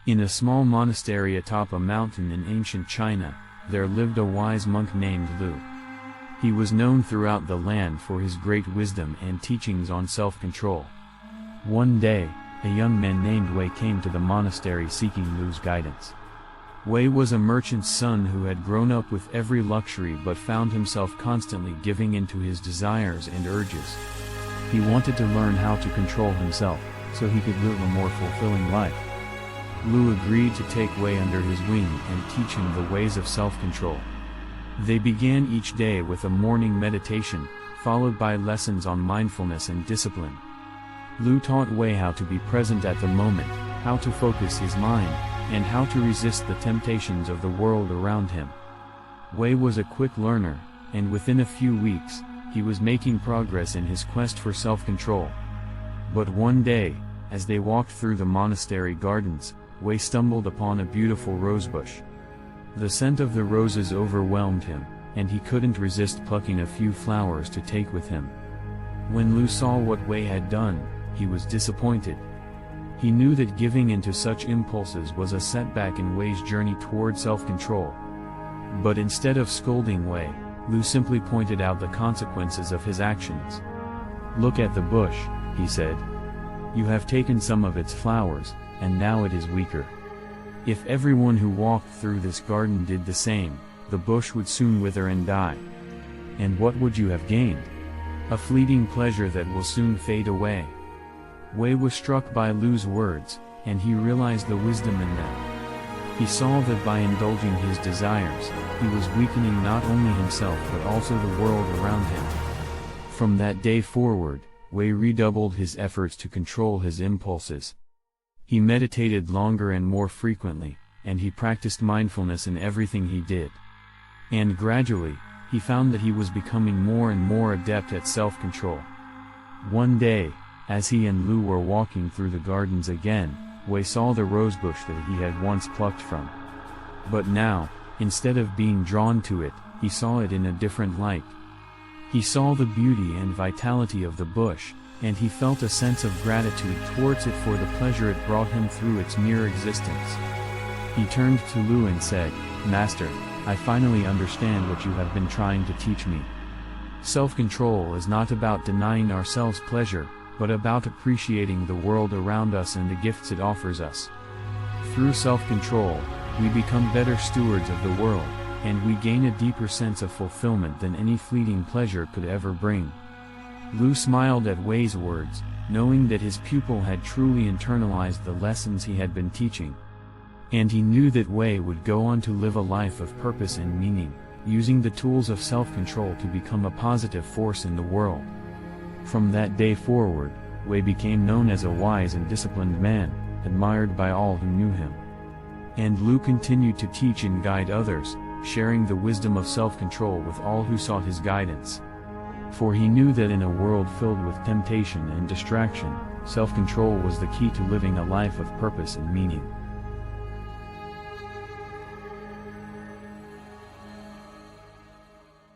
In a small monastery atop a mountain in ancient China, there lived a wise monk named Lu. He was known throughout the land for his great wisdom and teachings on self-control. One day, a young man named Wei came to the monastery seeking Lu's guidance. Wei was a merchant's son who had grown up with every luxury but found himself constantly giving in to his desires and urges. He wanted to learn how to control himself, so he could live a more fulfilling life. Lu agreed to take Wei under his wing and teach him the ways of self-control. They began each day with a morning meditation, followed by lessons on mindfulness and discipline. Lu taught Wei how to be present at the moment, how to focus his mind, and how to resist the temptations of the world around him. Wei was a quick learner, and within a few weeks, he was making progress in his quest for self-control. But one day, as they walked through the monastery gardens, Wei stumbled upon a beautiful rosebush. The scent of the roses overwhelmed him, and he couldn't resist plucking a few flowers to take with him. When Lu saw what Wei had done, he was disappointed. He knew that giving in to such impulses was a setback in Wei's journey toward self-control. But instead of scolding Wei, Lu simply pointed out the consequences of his actions. "Look at the bush," he said. "You have taken some of its flowers, and now it is weaker. If everyone who walked through this garden did the same, the bush would soon wither and die. And what would you have gained? A fleeting pleasure that will soon fade away." Wei was struck by Lu's words, and he realized the wisdom in them. He saw that by indulging his desires, he was weakening not only himself but also the world around him. From that day forward, Wei redoubled his efforts to control his impulses. He meditated longer and more frequently, and he practiced mindfulness in everything he did. And gradually, he found that he was becoming more and more adept at self-control. One day, as he and Lu were walking through the gardens again, Wei saw the rosebush that he had once plucked from. But now, instead of being drawn to it, he saw it in a different light. He saw the beauty and vitality of the bush, and he felt a sense of gratitude towards it for the pleasure it brought him through its mere existence. He turned to Lu and said, "Master, I finally understand what you have been trying to teach me. Self-control is not about denying ourselves pleasure, but about appreciating the world around us and the gifts it offers us. Through self-control, we become better stewards of the world, and we gain a deeper sense of fulfillment than any fleeting pleasure could ever bring." Lu smiled at Wei's words, knowing that his pupil had truly internalized the lessons he had been teaching. And he knew that Wei would go on to live a life of purpose and meaning, using the tools of self-control to become a positive force in the world. From that day forward, Wei became known as a wise and disciplined man, admired by all who knew him. And Lu continued to teach and guide others, sharing the wisdom of self-control with all who sought his guidance. For he knew that in a world filled with temptation and distraction, self-control was the key to living a life of purpose and meaning.